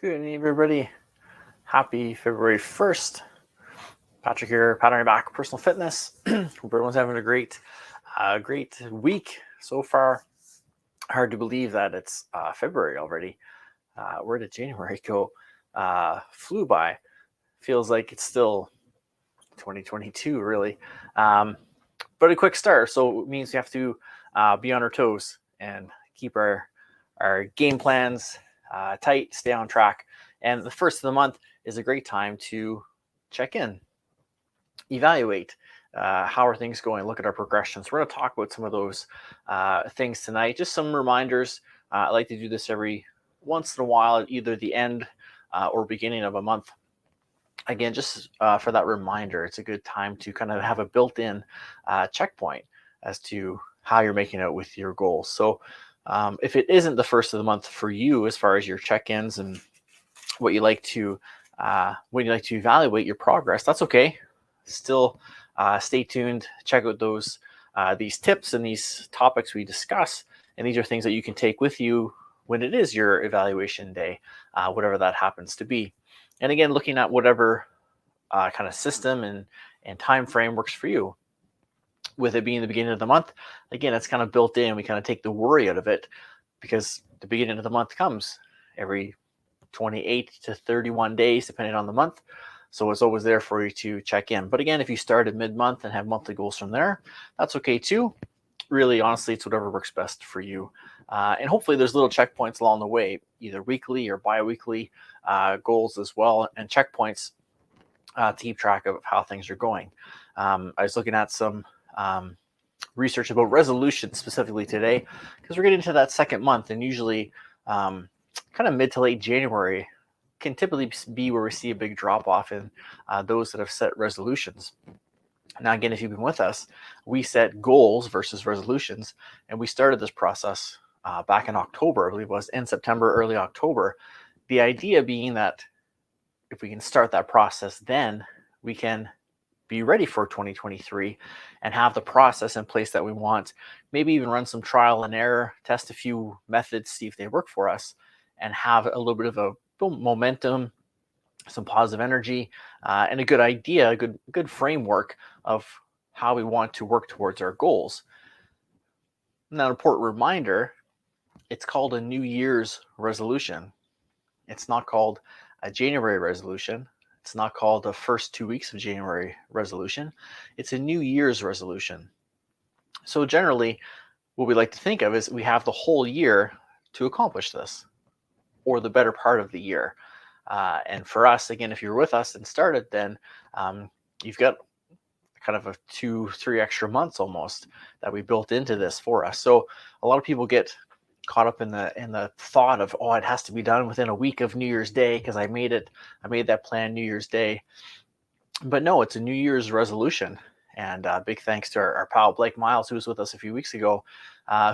Good evening, everybody. Happy February 1st. Patrick here, Pat on your back, personal fitness. Hope everyone's having a great week so far. Hard to believe that it's February already. Where did January go? Flew by. Feels like it's still 2022, really. But a quick start, so it means we have to be on our toes and keep our game plans tight, stay on track. And the first of the month is a great time to check in, evaluate how are things going, look at our progressions. We're going to talk about some of those things tonight, just some reminders. I like to do this every once in a while at either the end or beginning of a month. Again, just for that reminder, it's a good time to kind of have a built-in checkpoint as to how you're making out with your goals. So if it isn't the first of the month for you, as far as your check-ins and what you like to evaluate your progress, that's okay. Still stay tuned, check out those these tips and these topics we discuss, and these are things that you can take with you when it is your evaluation day, whatever that happens to be. And again, looking at whatever kind of system and time frame works for you. With it being the beginning of the month, again, it's kind of built in. We kind of take the worry out of it because the beginning of the month comes every 28 to 31 days, depending on the month. So it's always there for you to check in. But again, if you start at mid-month and have monthly goals from there, that's okay too. Really, honestly, it's whatever works best for you. And hopefully there's little checkpoints along the way, either weekly or bi-weekly goals as well, and checkpoints to keep track of how things are going. I was looking at some research about resolutions specifically today, because we're getting into that second month, and usually kind of mid to late January can typically be where we see a big drop off in those that have set resolutions. Now, again, if you've been with us, we set goals versus resolutions, and we started this process back in October, I believe it was, in September, early October. The idea being that if we can start that process, then we can be ready for 2023 and have the process in place that we want. Maybe even run some trial and error, test a few methods, see if they work for us, and have a little bit of a momentum, some positive energy, and a good idea, a good framework of how we want to work towards our goals. Now, an important reminder, it's called a New Year's resolution. It's not called a January resolution. It's not called the first 2 weeks of January resolution. It's a New Year's resolution. So generally, what we like to think of is we have the whole year to accomplish this, or the better part of the year. And for us, again, if you're with us and started, then you've got kind of a 2-3 extra months almost that we built into this for us. So a lot of people get caught up in the thought of, oh, it has to be done within a week of New Year's Day because I made that plan New Year's Day. But no, it's a New Year's resolution. And big thanks to our pal Blake Miles, who was with us a few weeks ago,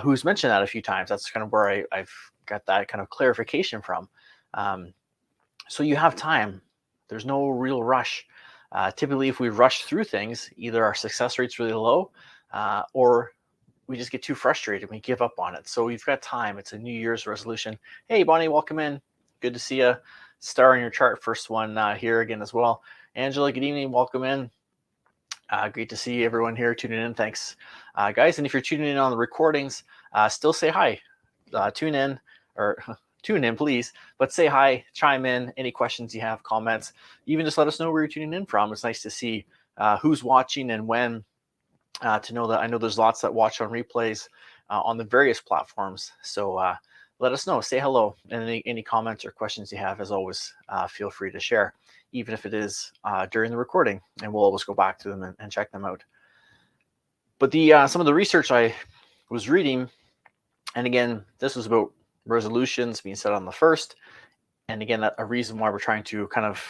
who's mentioned that a few times. That's kind of where I've got that kind of clarification from. So you have time. There's no real rush. Typically, if we rush through things, either our success rate's really low or we just get too frustrated and we give up on it. So you've got time. It's a New Year's resolution. Hey, Bonnie, welcome in. Good to see you. Star on your chart. First one here again as well. Angela, good evening. Welcome in. Great to see everyone here tuning in. Thanks, guys. And if you're tuning in on the recordings, still say hi. Tune in, please. But say hi, chime in, any questions you have, comments. Even just let us know where you're tuning in from. It's nice to see who's watching and when, to know that I know there's lots that watch on replays on the various platforms. So let us know, say hello, and any comments or questions you have, as always, feel free to share, even if it is during the recording, and we'll always go back to them and check them out. But some of the research I was reading, and again, this was about resolutions being set on the first, and again, a reason why we're trying to kind of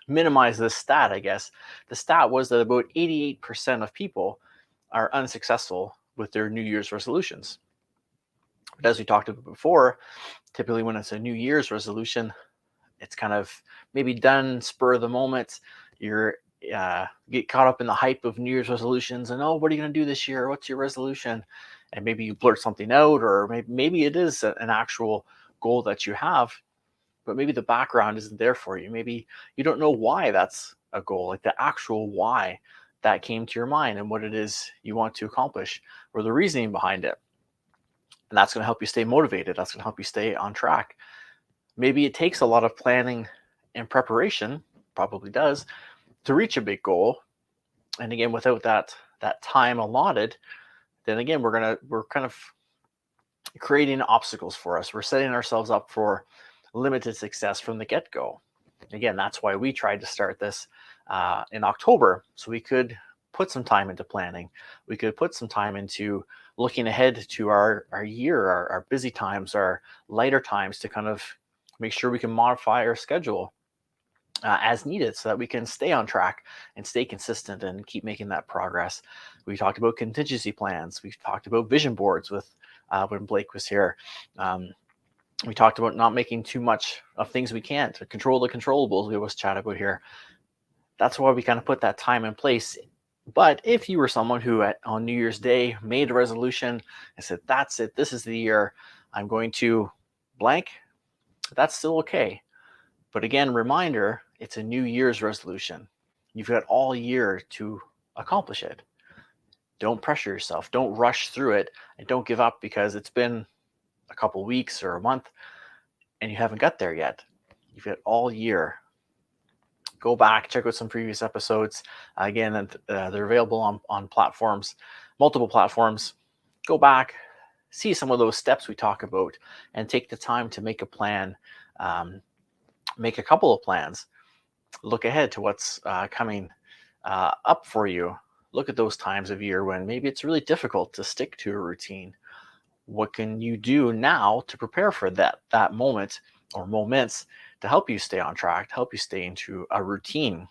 minimize this stat, I guess. The stat was that about 88% of people are unsuccessful with their New Year's resolutions. But as we talked about before, typically when it's a New Year's resolution, it's kind of maybe done spur of the moment. You're get caught up in the hype of New Year's resolutions and, oh, what are you going to do this year? What's your resolution? And maybe you blurt something out, or maybe it is an actual goal that you have. but maybe the background isn't there for you. Maybe you don't know why that's a goal, like the actual why that came to your mind and what it is you want to accomplish or the reasoning behind it. And that's going to help you stay motivated. That's going to help you stay on track. Maybe it takes a lot of planning and preparation, probably does, to reach a big goal. And again, without that time allotted, then again, we're kind of creating obstacles for us. We're setting ourselves up for limited success from the get-go. Again, that's why we tried to start this in October, so we could put some time into planning. We could put some time into looking ahead to our year, our busy times, our lighter times, to kind of make sure we can modify our schedule as needed so that we can stay on track and stay consistent and keep making that progress. We talked about contingency plans. We've talked about vision boards with when Blake was here. We talked about not making too much of things we can't, to control the controllables we always chat about here. That's why we kind of put that time in place. But if you were someone who on New Year's Day made a resolution and said, that's it, this is the year, I'm going to blank, that's still okay. But again, reminder, it's a New Year's resolution. You've got all year to accomplish it. Don't pressure yourself. Don't rush through it, and don't give up because it's been a couple weeks or a month and you haven't got there yet. You've got all year. Go back, check out some previous episodes. Again, they're available on platforms, multiple platforms. Go back, see some of those steps we talk about, and take the time to make a plan, make a couple of plans. Look ahead to what's coming up for you. Look at those times of year when maybe it's really difficult to stick to a routine. What can you do now to prepare for that moment or moments to help you stay on track, to help you stay into a routine?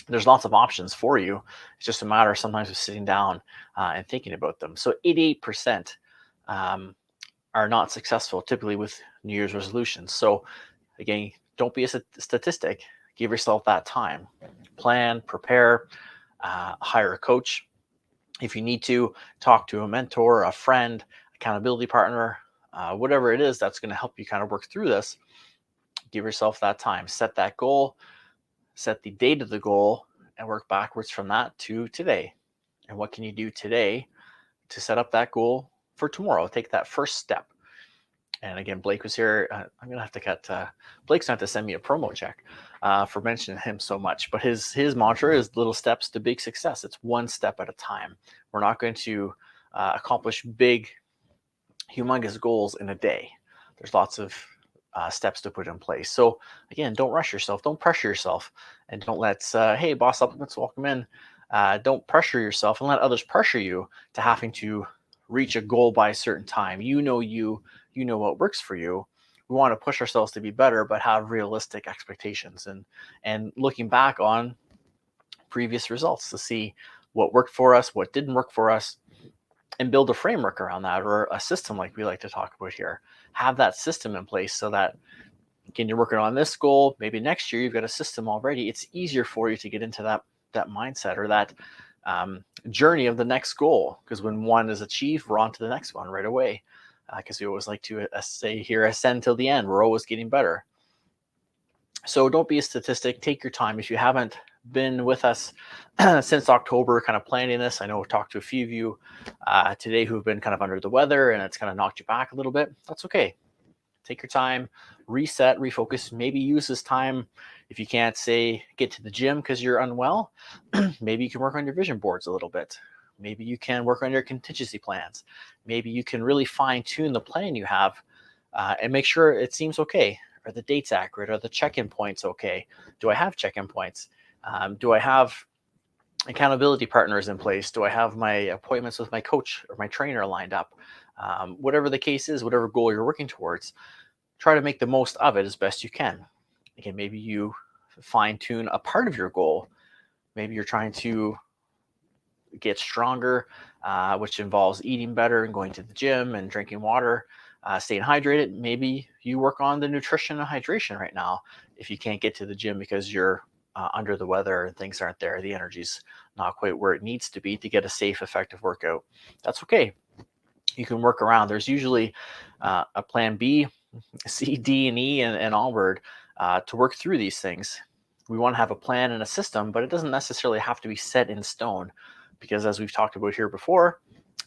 There's lots of options for you. It's just a matter sometimes of sitting down and thinking about them. So 88% are not successful typically with New Year's resolutions. So again, don't be a statistic. Give yourself that time. Plan, prepare, hire a coach. If you need to, talk to a mentor, a friend, accountability partner, whatever it is that's going to help you kind of work through this. Give yourself that time. Set that goal, set the date of the goal, and work backwards from that to today. And what can you do today to set up that goal for tomorrow? Take that first step. And again, Blake was here. I'm going to have to cut. Blake's going to have to send me a promo check for mentioning him so much. But his mantra is little steps to big success. It's one step at a time. We're not going to accomplish big, humongous goals in a day. There's lots of steps to put in place. So again, don't rush yourself. Don't pressure yourself. And don't let, hey, Boss Supplements, welcome in. Don't pressure yourself and let others pressure you to having to reach a goal by a certain time. You know what works for you. We want to push ourselves to be better, but have realistic expectations and looking back on previous results to see what worked for us, what didn't work for us, and build a framework around that, or a system like we like to talk about here. Have that system in place so that, again, you're working on this goal, maybe next year you've got a system already. It's easier for you to get into that mindset or that journey of the next goal, because when one is achieved, we're on to the next one right away. Because we always like to say here, ascend till the end. We're always getting better. So don't be a statistic. Take your time. If you haven't been with us since October, kind of planning this, I know I've talked to a few of you today who've been kind of under the weather and it's kind of knocked you back a little bit. That's okay. Take your time, reset, refocus. Maybe use this time, if you can't say get to the gym because you're unwell, maybe you can work on your vision boards a little bit. Maybe you can work on your contingency plans. Maybe you can really fine tune the plan you have and make sure it seems okay. Are the dates accurate? Are the check-in points okay? Do I have check-in points? Do I have accountability partners in place? Do I have my appointments with my coach or my trainer lined up? Whatever the case is, whatever goal you're working towards, try to make the most of it as best you can. Again, maybe you fine tune a part of your goal. Maybe you're trying to get stronger, which involves eating better and going to the gym and drinking water, staying hydrated. Maybe you work on the nutrition and hydration right now if you can't get to the gym because you're under the weather and things aren't there. The energy's not quite where it needs to be to get a safe, effective workout. That's okay. You can work around. There's usually a plan B C, D, and E, and onward to work through these things. We want to have a plan and a system, but it doesn't necessarily have to be set in stone, because as we've talked about here before,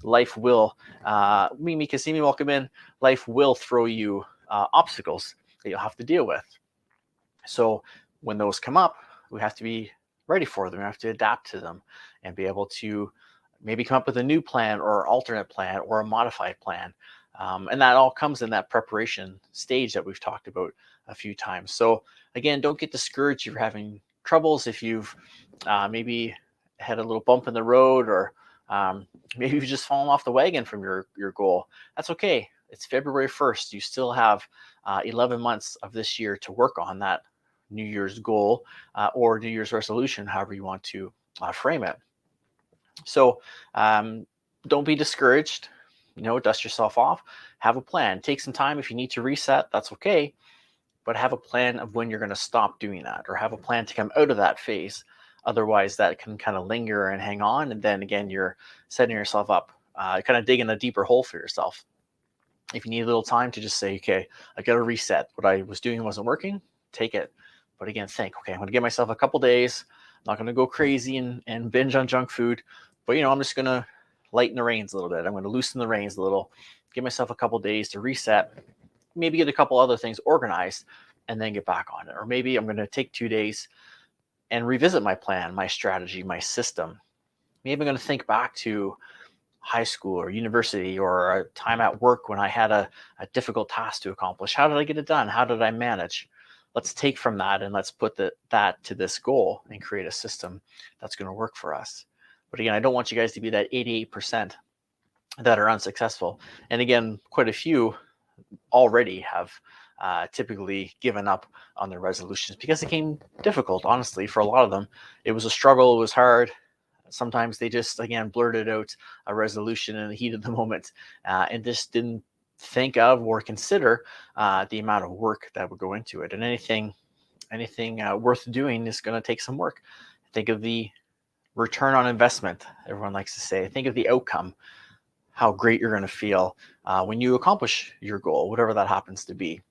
life will, Mimi Cassini, welcome in, life will throw you obstacles that you'll have to deal with. So when those come up, we have to be ready for them. We have to adapt to them and be able to maybe come up with a new plan or alternate plan or a modified plan. And that all comes in that preparation stage that we've talked about a few times. So again, don't get discouraged if you're having troubles, if you've maybe had a little bump in the road, or maybe you've just fallen off the wagon from your goal. That's okay. It's February 1st. You still have 11 months of this year to work on that New Year's goal or New Year's resolution, however you want to frame it. So don't be discouraged. Dust yourself off. Have a plan. Take some time if you need to reset. That's okay. But have a plan of when you're going to stop doing that, or have a plan to come out of that phase. Otherwise, that can kind of linger and hang on. And then again, you're setting yourself up, kind of digging a deeper hole for yourself. If you need a little time to just say, okay, I got to reset. What I was doing wasn't working. Take it. But again, think, okay, I'm going to give myself a couple days. I'm not going to go crazy and binge on junk food. But, I'm just going to lighten the reins a little bit. I'm going to loosen the reins a little, give myself a couple days to reset, maybe get a couple other things organized, and then get back on it. Or maybe I'm going to take 2 days and revisit my plan, my strategy, my system. Maybe I'm going to think back to high school or university or a time at work when I had a difficult task to accomplish. How did I get it done? How did I manage? Let's take from that and let's put that to this goal and create a system that's going to work for us. But again, I don't want you guys to be that 88% that are unsuccessful. And again, quite a few already have typically given up on their resolutions because it became difficult. Honestly, for a lot of them, it was a struggle. It was hard. Sometimes they just, again, blurted out a resolution in the heat of the moment and just didn't think of or consider the amount of work that would go into it. And anything worth doing is going to take some work. Think of the return on investment, everyone likes to say. Think of the outcome, how great you're going to feel when you accomplish your goal, whatever that happens to be.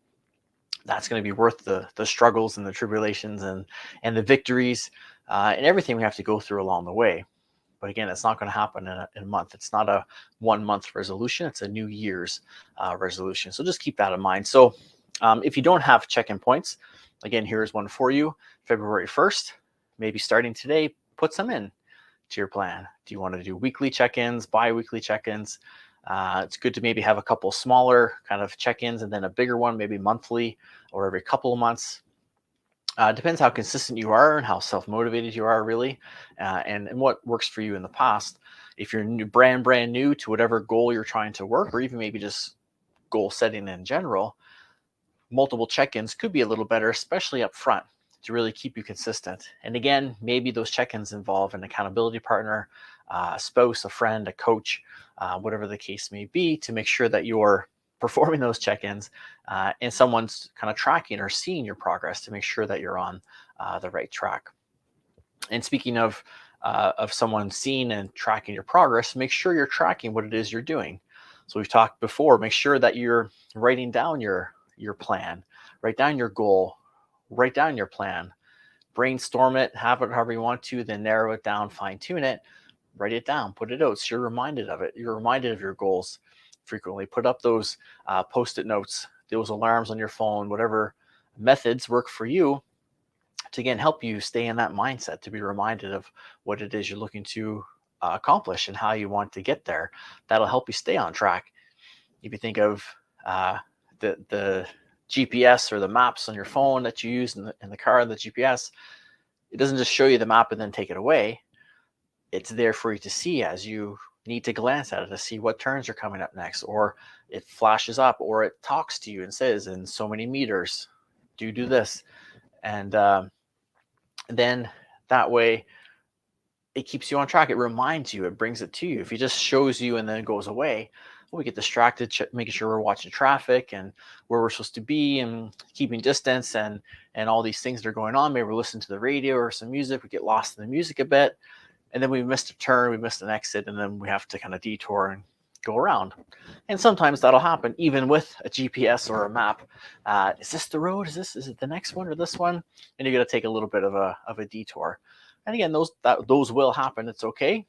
That's going to be worth the struggles and the tribulations and the victories and everything we have to go through along the way. But again, it's not going to happen in a month. It's not a 1 month resolution. It's a New Year's resolution. So just keep that in mind. So if you don't have check-in points, again, here's one for you. February 1st, maybe starting today, put some in to your plan. Do you want to do weekly check-ins, bi-weekly check-ins? It's good to maybe have a couple smaller kind of check-ins and then a bigger one, maybe monthly or every couple of months. Depends how consistent you are and how self-motivated you are, really, and what works for you in the past. If you're brand new to whatever goal you're trying to work, or even maybe just goal setting in general, multiple check-ins could be a little better, especially up front, to really keep you consistent. And again, maybe those check-ins involve an accountability partner, a spouse, a friend, a coach, whatever the case may be, to make sure that you're performing those check-ins and someone's kind of tracking or seeing your progress to make sure that you're on the right track. And speaking of someone seeing and tracking your progress, make sure you're tracking what it is you're doing. So we've talked before, make sure that you're writing down your plan, write down your goal, write down your plan, brainstorm it, have it however you want to, then narrow it down, fine tune it, write it down, put it out so you're reminded of it. You're reminded of your goals frequently. Put up those post-it notes, those alarms on your phone, whatever methods work for you to, again, help you stay in that mindset, to be reminded of what it is you're looking to accomplish and how you want to get there. That'll help you stay on track. If you think of the GPS or the maps on your phone that you use in the car, the GPS, it doesn't just show you the map and then take it away. It's there for you to see as you need to glance at it to see what turns are coming up next, or it flashes up, or it talks to you and says in so many meters, do this. And then that way it keeps you on track. It reminds you, it brings it to you. If it just shows you and then it goes away, we get distracted making sure we're watching traffic and where we're supposed to be and keeping distance and all these things that are going on. Maybe we're listening to the radio or some music. We get lost in the music a bit. And then we missed a turn, we missed an exit, and then we have to kind of detour and go around. And sometimes that'll happen even with a GPS or a map. Is this the road? Is it the next one or this one? And you're going to take a little bit of a detour. And again, those will happen. It's okay.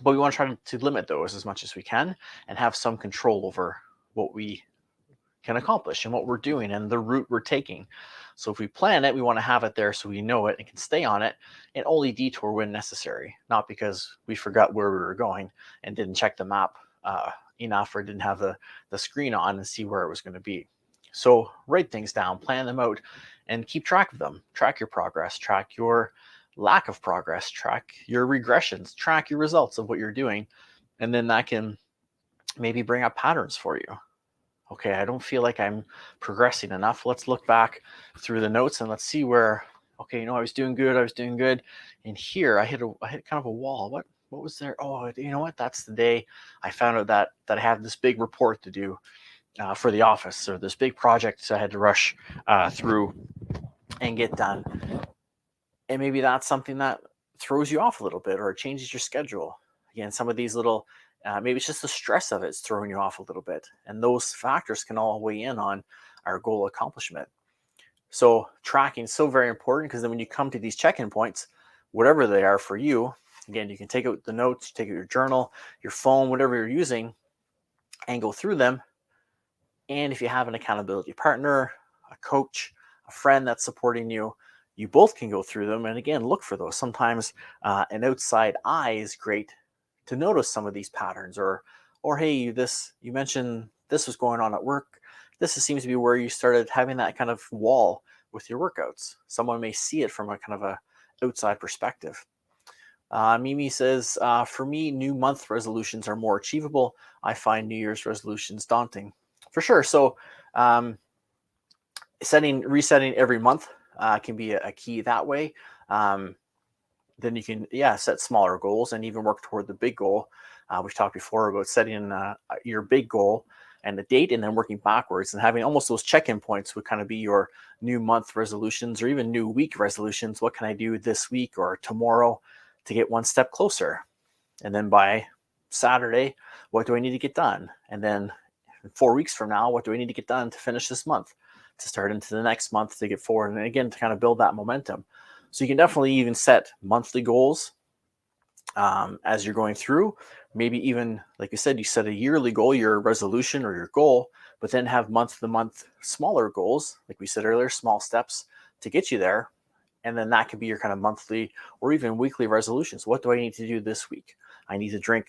But we want to try to limit those as much as we can and have some control over what we can accomplish and what we're doing and the route we're taking. So if we plan it, we want to have it there so we know it and can stay on it and only detour when necessary, not because we forgot where we were going and didn't check the map enough or didn't have the screen on and see where it was going to be. So write things down, plan them out, and keep track of them. Track your progress, track your lack of progress, track your regressions, track your results of what you're doing. And then that can maybe bring up patterns for you. Okay, I don't feel like I'm progressing enough. Let's look back through the notes and let's see where, okay, I was doing good. And here I hit kind of a wall. What was there? Oh, you know what? That's the day I found out that I had this big report to do for the office, or this big project I had to rush through and get done. And maybe that's something that throws you off a little bit or changes your schedule. Again, some of these little, maybe it's just the stress of it's throwing you off a little bit. And those factors can all weigh in on our goal accomplishment. So tracking is so very important, because then when you come to these check-in points, whatever they are for you, again, you can take out the notes, take out your journal, your phone, whatever you're using, and go through them. And if you have an accountability partner, a coach, a friend that's supporting you, you both can go through them and again look for those. Sometimes an outside eye is great to notice some of these patterns, or hey, you mentioned this was going on at work. This seems to be where you started having that kind of wall with your workouts. Someone may see it from a kind of a outside perspective. Mimi says, for me, new month resolutions are more achievable. I find New Year's resolutions daunting. For sure. So resetting every month can be a key that way. Then you can, set smaller goals and even work toward the big goal. We've talked before about setting your big goal and the date and then working backwards, and having almost those check-in points would kind of be your new month resolutions or even new week resolutions. What can I do this week or tomorrow to get one step closer? And then by Saturday, what do I need to get done? And then 4 weeks from now, what do I need to get done to finish this month, to start into the next month, to get forward? And again, to kind of build that momentum. So you can definitely even set monthly goals as you're going through. Maybe even, like I said, you set a yearly goal, your resolution or your goal, but then have month-to-month smaller goals, like we said earlier, small steps to get you there. And then that could be your kind of monthly or even weekly resolutions. What do I need to do this week? I need to drink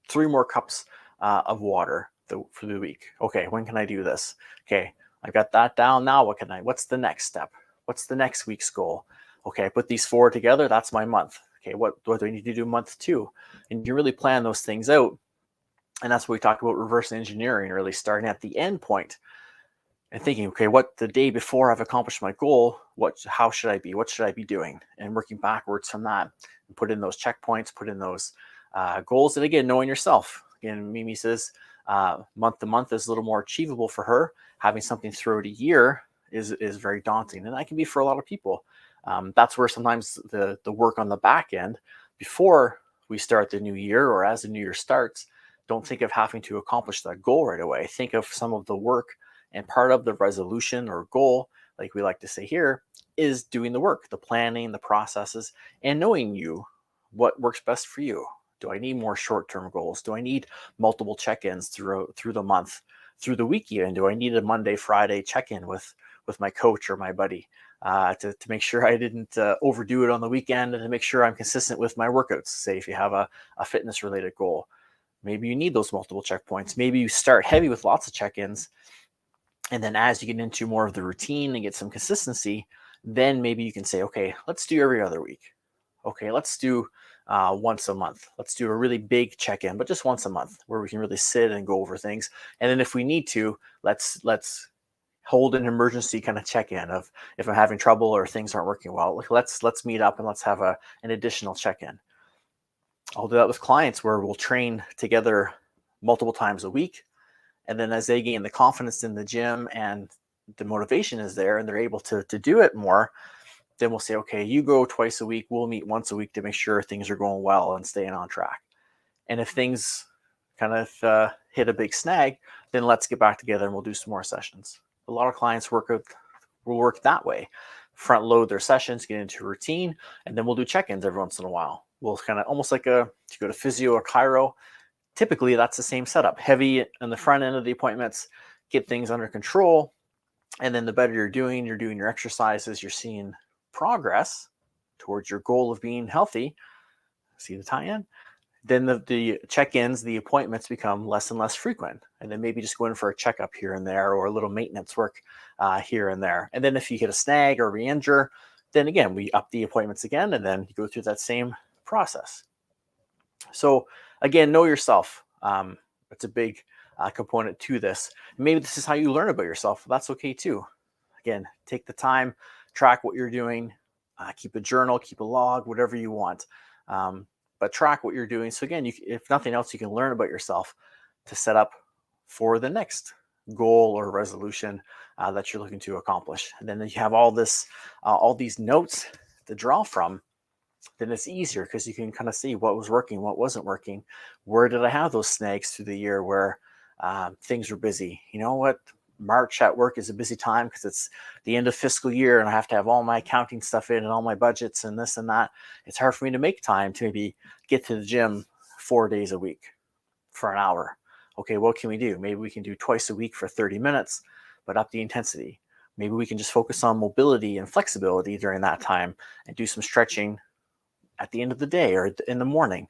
3 more cups of water for the week. Okay, when can I do this? Okay, I got that down. Now what's the next step? What's the next week's goal? Okay, I put these 4 together. That's my month. Okay, what do I need to do month 2? And you really plan those things out. And that's what we talk about reverse engineering, really starting at the end point and thinking, okay, what the day before I've accomplished my goal, how should I be? What should I be doing? And working backwards from that, and put in those checkpoints, put in those goals. And again, knowing yourself. Again, Mimi says month to month is a little more achievable for her. Having something throughout a year is very daunting, and that can be for a lot of people. That's where sometimes the work on the back end, before we start the new year or as the new year starts, don't think of having to accomplish that goal right away. Think of some of the work, and part of the resolution or goal, like we like to say here, is doing the work, the planning, the processes, and knowing what works best for you. Do I need more short-term goals? Do I need multiple check-ins through the month, through the week even? Do I need a Monday, Friday check-in with my coach or my buddy to make sure I didn't overdo it on the weekend, and to make sure I'm consistent with my workouts? Say if you have a fitness-related goal, maybe you need those multiple checkpoints. Maybe you start heavy with lots of check-ins, and then as you get into more of the routine and get some consistency, then maybe you can say, okay, let's do every other week. Okay, let's do once a month. Let's do a really big check-in, but just once a month, where we can really sit and go over things. And then if we need to, let's hold an emergency kind of check-in of if I'm having trouble or things aren't working well. Let's meet up and let's have an additional check-in. I'll do that with clients where we'll train together multiple times a week. And then as they gain the confidence in the gym and the motivation is there and they're able to do it more, then we'll say, okay, you go twice a week. We'll meet once a week to make sure things are going well and staying on track. And if things kind of hit a big snag, then let's get back together and we'll do some more sessions. A lot of clients will work that way. Front load their sessions, get into a routine, and then we'll do check-ins every once in a while. We'll kind of almost like to go to physio or chiro. Typically, that's the same setup. Heavy on the front end of the appointments, get things under control, and then the better you're doing your exercises, you're seeing progress towards your goal of being healthy. See the tie-in? Then the check-ins, the appointments become less and less frequent. And then maybe just go in for a checkup here and there, or a little maintenance work here and there. And then if you hit a snag or re-injure, then again, we up the appointments again, and then you go through that same process. So again, know yourself. It's a big component to this. Maybe this is how you learn about yourself. That's okay too. Again, take the time, track what you're doing, keep a journal, keep a log, whatever you want. But track what you're doing. So again, if nothing else, you can learn about yourself to set up for the next goal or resolution that you're looking to accomplish. And then you have all these notes to draw from. Then it's easier because you can kind of see what was working, what wasn't working. Where did I have those snags through the year where things were busy? You know what? March at work is a busy time because it's the end of fiscal year and I have to have all my accounting stuff in and all my budgets and this and that. It's hard for me to make time to maybe get to the gym 4 days a week for an hour. Okay, what can we do? Maybe we can do twice a week for 30 minutes, but up the intensity. Maybe we can just focus on mobility and flexibility during that time and do some stretching at the end of the day or in the morning.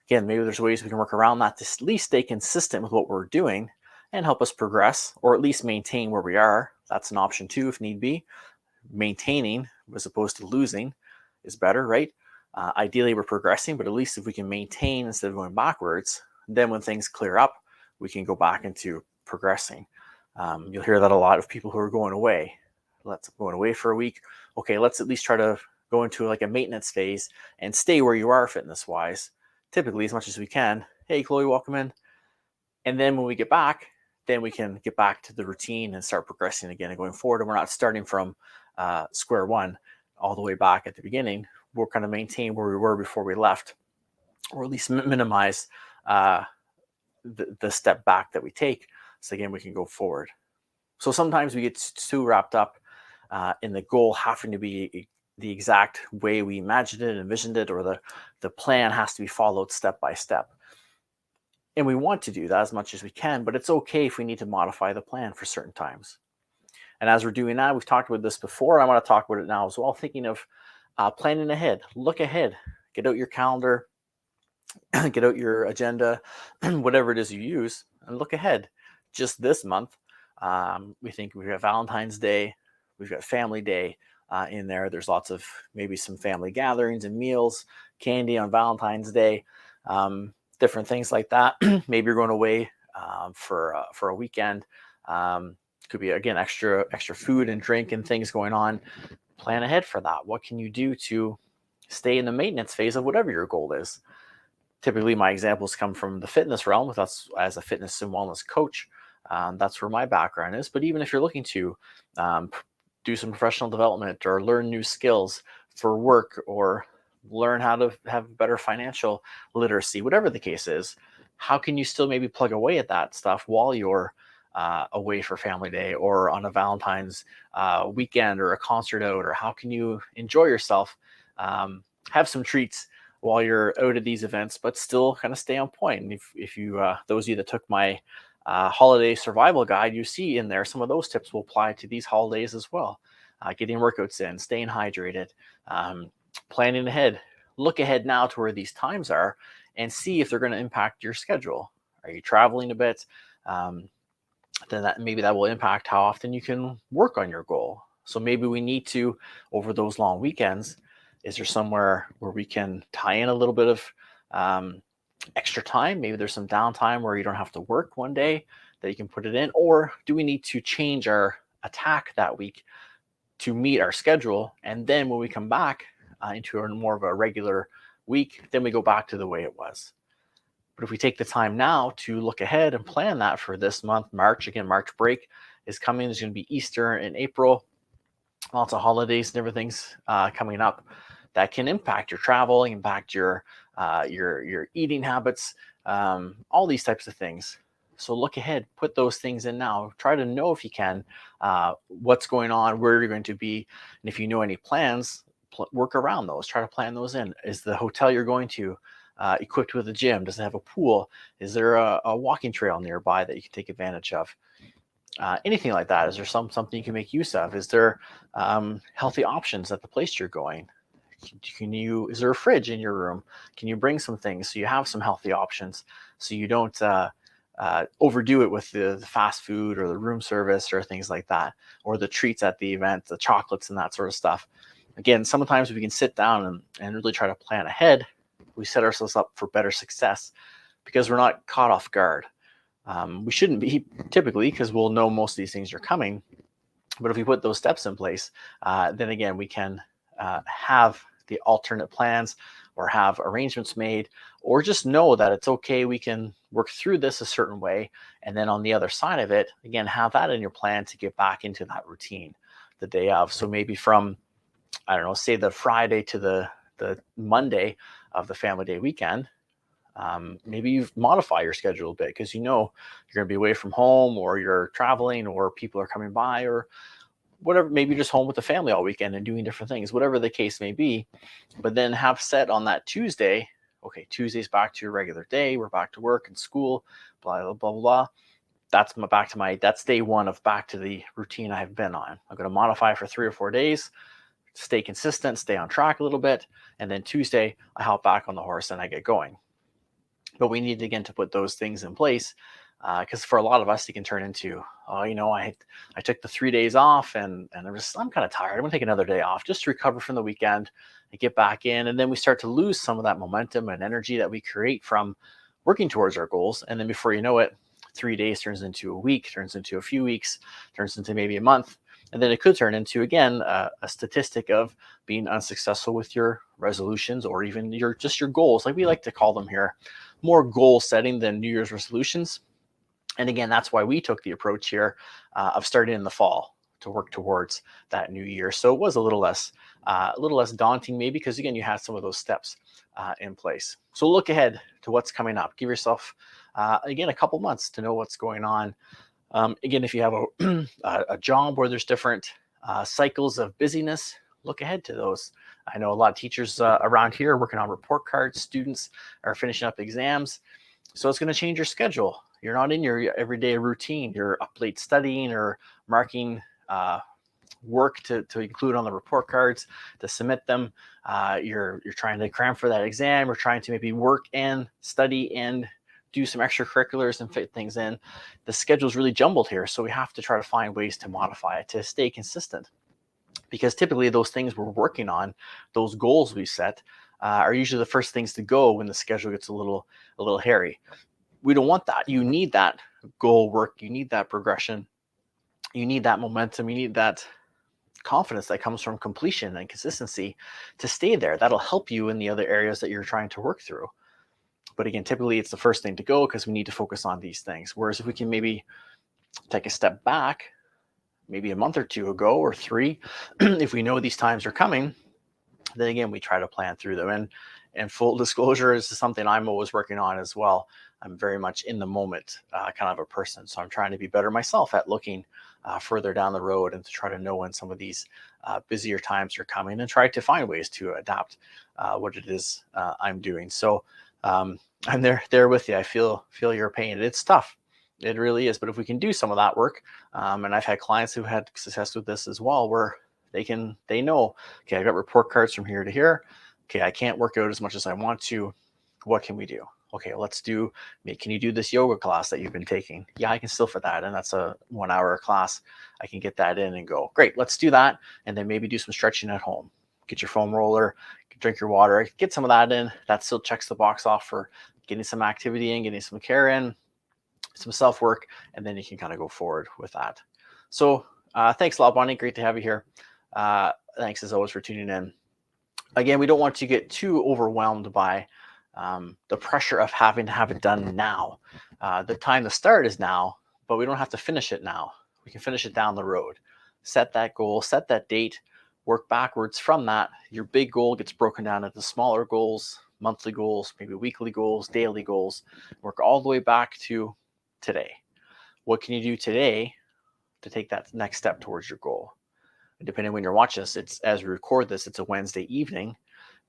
Again, maybe there's ways we can work around that to at least stay consistent with what we're doing and help us progress, or at least maintain where we are. That's an option too, if need be. Maintaining as opposed to losing is better, right? Ideally, we're progressing, but at least if we can maintain instead of going backwards, then when things clear up, we can go back into progressing. You'll hear that a lot of people who are going away. Going away for a week. Okay, let's at least try to go into like a maintenance phase and stay where you are fitness-wise, typically as much as we can. Hey, Chloe, welcome in. And then when we get back, then we can get back to the routine and start progressing again and going forward. And we're not starting from square one all the way back at the beginning. We'll kind of maintain where we were before we left, or at least minimize the step back that we take. So again, we can go forward. So sometimes we get too wrapped up in the goal having to be the exact way we imagined it, envisioned it, or the plan has to be followed step by step. And we want to do that as much as we can, but it's okay if we need to modify the plan for certain times. And as we're doing that, we've talked about this before. I want to talk about it now as well, thinking of planning ahead. Look ahead. Get out your calendar, get out your agenda, whatever it is you use, and look ahead. Just this month, we think we've got Valentine's Day, we've got Family Day in there. There's lots of maybe some family gatherings and meals, candy on Valentine's Day. Different things like that. Maybe you're going away for a weekend. Could be, again, extra food and drink and things going on. Plan ahead for that. What can you do to stay in the maintenance phase of whatever your goal is? Typically, my examples come from the fitness realm with us as a fitness and wellness coach. That's where my background is. But even if you're looking to do some professional development or learn new skills for work, or learn how to have better financial literacy, whatever the case is, how can you still maybe plug away at that stuff while you're away for Family Day or on a Valentine's weekend or a concert out? Or how can you enjoy yourself, have some treats while you're out at these events, but still kind of stay on point? And if you, those of you that took my holiday survival guide, you see in there some of those tips will apply to these holidays as well. Getting workouts in, staying hydrated, planning ahead. Look ahead now to where these times are and see if they're going to impact your schedule. Are you traveling a bit? Then maybe that will impact how often you can work on your goal. So maybe we need to, over those long weekends, is there somewhere where we can tie in a little bit of extra time? Maybe there's some downtime where you don't have to work one day that you can put it in. Or do we need to change our attack that week to meet our schedule? And then when we come back into a more of a regular week, then we go back to the way it was. But if we take the time now to look ahead and plan that for this month, March, again, March break is coming. There's going to be Easter in April, lots of holidays and everything's coming up that can impact your travel, impact your your eating habits, all these types of things. So look ahead, put those things in now. Try to know if you can what's going on, where you're going to be, and if you know any plans, work around those. Try to plan those in. Is the hotel you're going to equipped with a gym? Does it have a pool? Is there a walking trail nearby that you can take advantage of? Anything like that. Is there something you can make use of? Is there healthy options at the place you're going? Is there a fridge in your room? Can you bring some things so you have some healthy options, so you don't overdo it with the fast food or the room service or things like that, or the treats at the event, the chocolates and that sort of stuff. Again, sometimes we can sit down and really try to plan ahead. We set ourselves up for better success because we're not caught off guard. We shouldn't be typically, because we'll know most of these things are coming. But if we put those steps in place, then again, we can have the alternate plans or have arrangements made, or just know that it's okay. We can work through this a certain way. And then on the other side of it, again, have that in your plan to get back into that routine the day of. So maybe from, I don't know, say the Friday to the Monday of the family day weekend, maybe you modify your schedule a bit because you know you're going to be away from home, or you're traveling, or people are coming by, or whatever. Maybe you're just home with the family all weekend and doing different things, whatever the case may be. But then have set on that Tuesday, okay, Tuesday's back to your regular day. We're back to work and school, blah, blah, blah, blah. That's day one of back to the routine I've been on. I'm going to modify for 3 or 4 days, stay consistent, stay on track a little bit. And then Tuesday, I hop back on the horse and I get going. But we need, again, to put those things in place, because for a lot of us, it can turn into, oh, I took the 3 days off and I'm kind of tired. I'm going to take another day off just to recover from the weekend and get back in. And then we start to lose some of that momentum and energy that we create from working towards our goals. And then before you know it, 3 days turns into a week, turns into a few weeks, turns into maybe a month. And then it could turn into, again, a statistic of being unsuccessful with your resolutions, or even your goals, like we like to call them here, more goal setting than New Year's resolutions. And again, that's why we took the approach here of starting in the fall to work towards that new year. So it was a little less daunting, maybe, because again, you had some of those steps in place. So look ahead to what's coming up. Give yourself again a couple months to know what's going on. Again, if you have a job where there's different cycles of busyness, look ahead to those. I know a lot of teachers around here are working on report cards. Students are finishing up exams. So it's going to change your schedule. You're not in your everyday routine. You're up late studying or marking work to include on the report cards, to submit them. You're trying to cram for that exam. You're trying to maybe work and study and do some extracurriculars and fit things in. The schedule's really jumbled here. So we have to try to find ways to modify it to stay consistent. Because typically those things we're working on, those goals we set, are usually the first things to go when the schedule gets a little hairy. We don't want that. You need that goal work. You need that progression. You need that momentum. You need that confidence that comes from completion and consistency to stay there. That'll help you in the other areas that you're trying to work through. But again, typically it's the first thing to go because we need to focus on these things. Whereas if we can maybe take a step back, maybe a month or two ago or 3, if we know these times are coming, then again, we try to plan through them. And full disclosure is something I'm always working on as well. I'm very much in the moment kind of a person. So I'm trying to be better myself at looking further down the road and to try to know when some of these busier times are coming and try to find ways to adapt what it is I'm doing. So I'm there with you. I feel your pain. It's tough. It really is. But if we can do some of that work, and I've had clients who had success with this as well, where they know, okay, I got report cards from here to here. Okay, I can't work out as much as I want to. What can we do? Okay, can you do this yoga class that you've been taking? Yeah, I can still fit that. And that's a 1 hour class. I can get that in and go, great, let's do that. And then maybe do some stretching at home. Get your foam roller, drink your water, get some of that in. That still checks the box off for getting some activity in, getting some care in, some self-work, and then you can kind of go forward with that. So thanks a lot, Bonnie. Great to have you here. Thanks as always for tuning in. Again, we don't want to get too overwhelmed by the pressure of having to have it done now. The time to start is now, but we don't have to finish it now. We can finish it down the road. Set that goal, set that date, work backwards from that. Your big goal gets broken down into smaller goals, monthly goals, maybe weekly goals, daily goals, work all the way back to today. What can you do today to take that next step towards your goal? And depending on when you're watching this, it's as we record this, it's a Wednesday evening.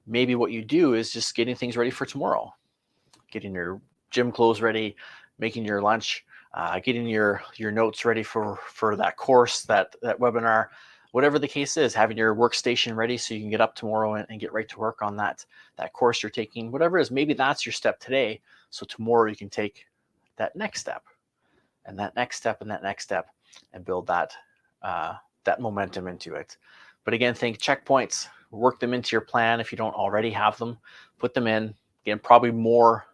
Maybe what you do is just getting things ready for tomorrow, getting your gym clothes ready, making your lunch, getting your notes ready for that course, that webinar, whatever the case is, having your workstation ready so you can get up tomorrow and get right to work on that course you're taking, whatever it is. Maybe that's your step today. So tomorrow you can take that next step and that next step and that next step and build that momentum into it. But again, think checkpoints, work them into your plan. If you don't already have them, put them in. Again, probably more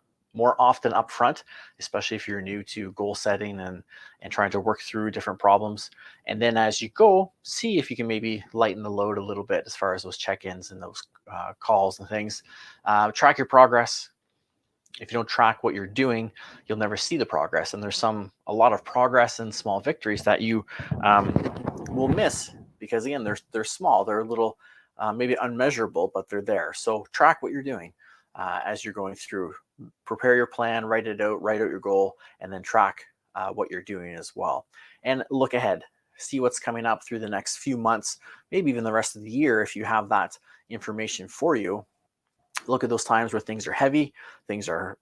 often up front, especially if you're new to goal setting and trying to work through different problems. And then as you go, see if you can maybe lighten the load a little bit as far as those check-ins and those calls and things. Track your progress. If you don't track what you're doing, you'll never see the progress. And there's a lot of progress and small victories that you will miss because, again, they're small. They're a little maybe unmeasurable, but they're there. So track what you're doing as you're going through. Prepare your plan, write out your goal, and then track what you're doing as well. And look ahead. See what's coming up through the next few months, maybe even the rest of the year if you have that information for you. Look at those times where things are heavy, things are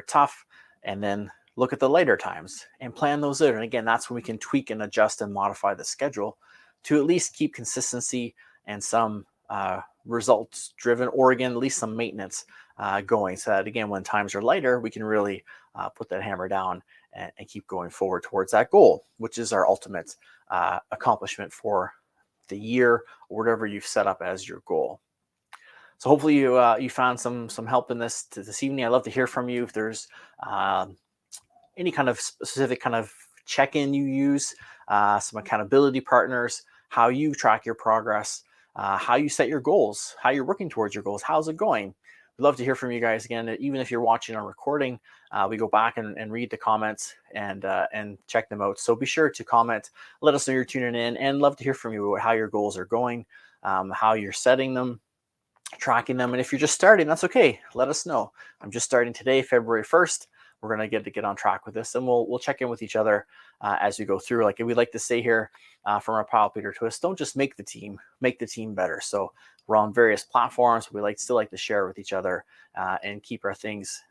tough, and then look at the lighter times and plan those out. And again, that's when we can tweak and adjust and modify the schedule to at least keep consistency and some results driven, or again, at least some maintenance going, so that again, when times are lighter, we can really put that hammer down and keep going forward towards that goal, which is our ultimate accomplishment for the year or whatever you've set up as your goal. So hopefully you found some help in this evening. I'd love to hear from you if there's any kind of specific kind of check-in you use, some accountability partners, how you track your progress, how you set your goals, how you're working towards your goals, how's it going? We'd love to hear from you guys. Again, even if you're watching on recording, we go back and read the comments and check them out. So be sure to comment, let us know you're tuning in, and love to hear from you about how your goals are going, how you're setting them, tracking them. And if you're just starting, that's okay. Let us know. I'm just starting today, February 1st. We're going to get on track with this, and we'll check in with each other as we go through. Like we like to say here from our Pile Peter Twist, don't just make the team, make the team better. So we're on various platforms. We still like to share with each other and keep our things,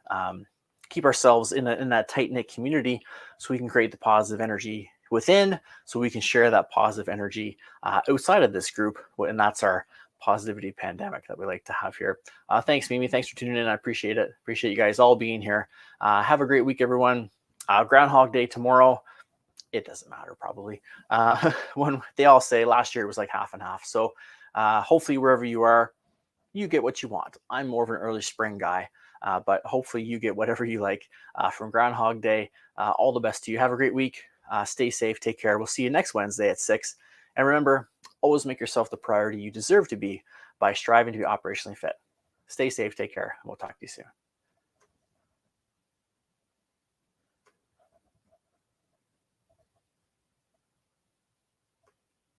keep ourselves in that tight-knit community so we can create the positive energy within, so we can share that positive energy outside of this group. And that's our positivity pandemic that we like to have here. Thanks, Mimi. Thanks for tuning in. I appreciate it. Appreciate you guys all being here. Have a great week, everyone. Groundhog Day tomorrow. It doesn't matter, probably. When they all say last year it was like half and half. So hopefully wherever you are, you get what you want. I'm more of an early spring guy, but hopefully you get whatever you like from Groundhog Day. All the best to you. Have a great week. Stay safe. Take care. We'll see you next Wednesday at 6. And remember, always make yourself the priority you deserve to be by striving to be operationally fit. Stay safe. Take care. We'll talk to you soon.